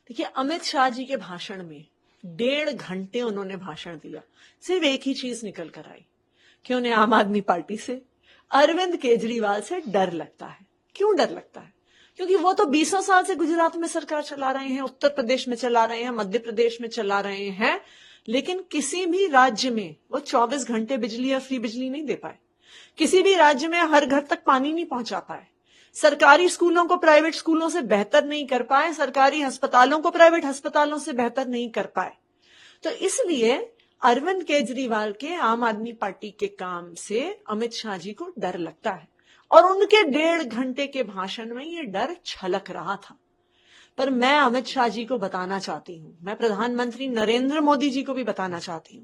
देखिए, अमित शाह जी के भाषण में 1.5 घंटे उन्होंने भाषण दिया, सिर्फ एक ही चीज निकल कर आई कि उन्हें आम आदमी पार्टी से, अरविंद केजरीवाल से डर लगता है। क्यों डर लगता है? क्योंकि वो तो 20 साल से गुजरात में सरकार चला रहे हैं, उत्तर प्रदेश में चला रहे हैं, मध्य प्रदेश में चला रहे हैं, लेकिन किसी भी राज्य में वो 24 घंटे बिजली या फ्री बिजली नहीं दे पाए। किसी भी राज्य में हर घर तक पानी नहीं पहुंचा पाए। सरकारी स्कूलों को प्राइवेट स्कूलों से बेहतर नहीं कर पाए। सरकारी अस्पतालों को प्राइवेट अस्पतालों से बेहतर नहीं कर पाए। तो इसलिए अरविंद केजरीवाल के आम आदमी पार्टी के काम से अमित शाह जी को डर लगता है, और उनके 1.5 घंटे के भाषण में ये डर छलक रहा था। पर मैं अमित शाह जी को बताना चाहती हूं, मैं प्रधानमंत्री नरेंद्र मोदी जी को भी बताना चाहती हूं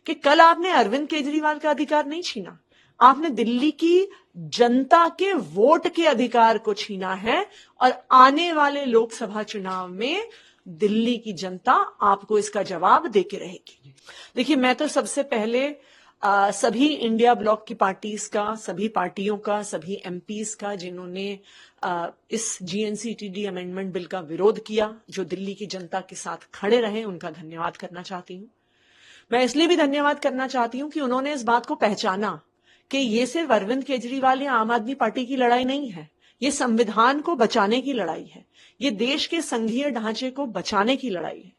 कि कल आपने अरविंद केजरीवाल का अधिकार नहीं छीना, आपने दिल्ली की जनता के वोट के अधिकार को छीना है। और आने वाले लोकसभा चुनाव में दिल्ली की जनता आपको इसका जवाब देके रहेगी। देखिए, मैं तो सबसे पहले सभी इंडिया ब्लॉक की पार्टीज का, सभी पार्टियों का, सभी एमपीज का जिन्होंने इस जीएनसीटीडी अमेंडमेंट बिल का विरोध किया, जो दिल्ली की जनता के साथ खड़े रहे, उनका धन्यवाद करना चाहती हूं। मैं इसलिए भी धन्यवाद करना चाहती हूं कि उन्होंने इस बात को पहचाना कि ये सिर्फ अरविंद केजरीवाल या आम आदमी पार्टी की लड़ाई नहीं है, ये संविधान को बचाने की लड़ाई है, ये देश के संघीय ढांचे को बचाने की लड़ाई है।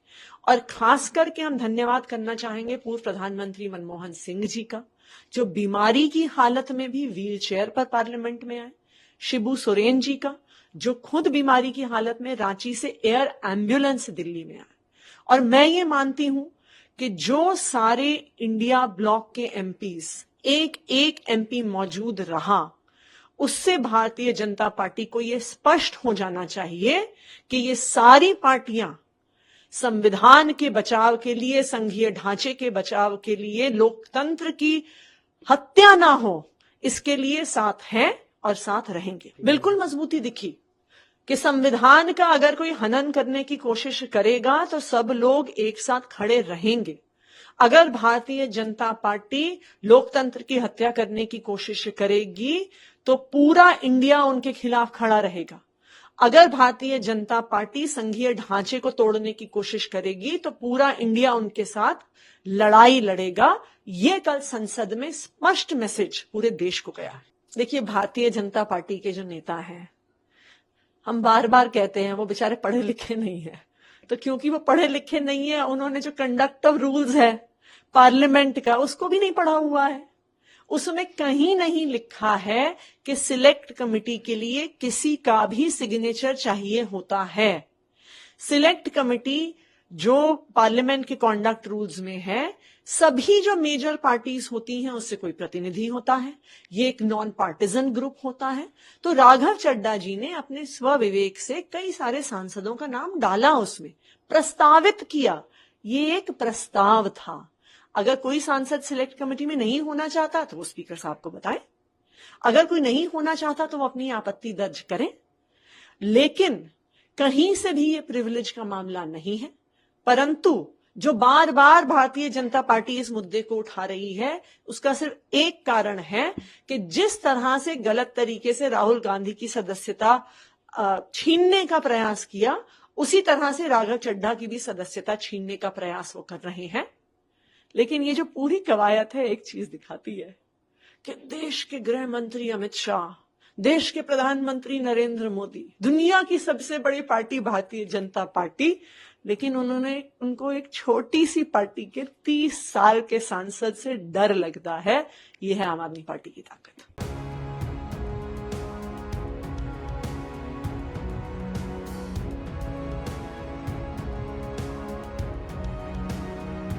और खास करके हम धन्यवाद करना चाहेंगे पूर्व प्रधानमंत्री मनमोहन सिंह जी का, जो बीमारी की हालत में भी व्हील चेयर पर पार्लियामेंट में आए, शिबू सोरेन जी का, जो खुद बीमारी की हालत में रांची से एयर एम्बुलेंस दिल्ली में आए। और मैं ये मानती हूं कि जो सारे इंडिया ब्लॉक के एमपीज, एक एक एमपी मौजूद रहा, उससे भारतीय जनता पार्टी को यह स्पष्ट हो जाना चाहिए कि ये सारी पार्टियां संविधान के बचाव के लिए, संघीय ढांचे के बचाव के लिए, लोकतंत्र की हत्या ना हो, इसके लिए साथ हैं और साथ रहेंगे। बिल्कुल मजबूती दिखी कि संविधान का अगर कोई हनन करने की कोशिश करेगा तो सब लोग एक साथ खड़े रहेंगे। अगर भारतीय जनता पार्टी लोकतंत्र की हत्या करने की कोशिश करेगी तो पूरा इंडिया उनके खिलाफ खड़ा रहेगा। अगर भारतीय जनता पार्टी संघीय ढांचे को तोड़ने की कोशिश करेगी तो पूरा इंडिया उनके साथ लड़ाई लड़ेगा। ये कल संसद में स्पष्ट मैसेज पूरे देश को गया है। देखिए, भारतीय जनता पार्टी के जो नेता हैं, हम बार बार कहते हैं वो बेचारे पढ़े लिखे नहीं है, तो क्योंकि वो पढ़े लिखे नहीं है, उन्होंने जो कंडक्ट ऑफ रूल्स है पार्लियामेंट का, उसको भी नहीं पढ़ा हुआ है। उसमें कहीं नहीं लिखा है कि सिलेक्ट कमेटी के लिए किसी का भी सिग्नेचर चाहिए होता है। सिलेक्ट कमेटी जो पार्लियामेंट के कॉन्डक्ट रूल्स में है, सभी जो मेजर पार्टीज होती हैं उससे कोई प्रतिनिधि होता है, ये एक नॉन पार्टिजन ग्रुप होता है। तो राघव चड्ढा जी ने अपने स्वविवेक से कई सारे सांसदों का नाम डाला, उसमें प्रस्तावित किया। ये एक प्रस्ताव था। अगर कोई सांसद सिलेक्ट कमेटी में नहीं होना चाहता तो वो स्पीकर साहब को बताएं, अगर कोई नहीं होना चाहता तो वो अपनी आपत्ति दर्ज करें। लेकिन कहीं से भी ये प्रिविलेज का मामला नहीं है। परंतु जो बार बार भारतीय जनता पार्टी इस मुद्दे को उठा रही है, उसका सिर्फ एक कारण है कि जिस तरह से गलत तरीके से राहुल गांधी की सदस्यता छीनने का प्रयास किया, उसी तरह से राघव चड्ढा की भी सदस्यता छीनने का प्रयास वो कर रहे हैं। लेकिन ये जो पूरी कवायद है, एक चीज दिखाती है कि देश के गृह मंत्री अमित शाह, देश के प्रधानमंत्री नरेंद्र मोदी, दुनिया की सबसे बड़ी पार्टी भारतीय जनता पार्टी, लेकिन उनको एक छोटी सी पार्टी के 30 साल के सांसद से डर लगता है। यह है आम आदमी पार्टी की ताकत।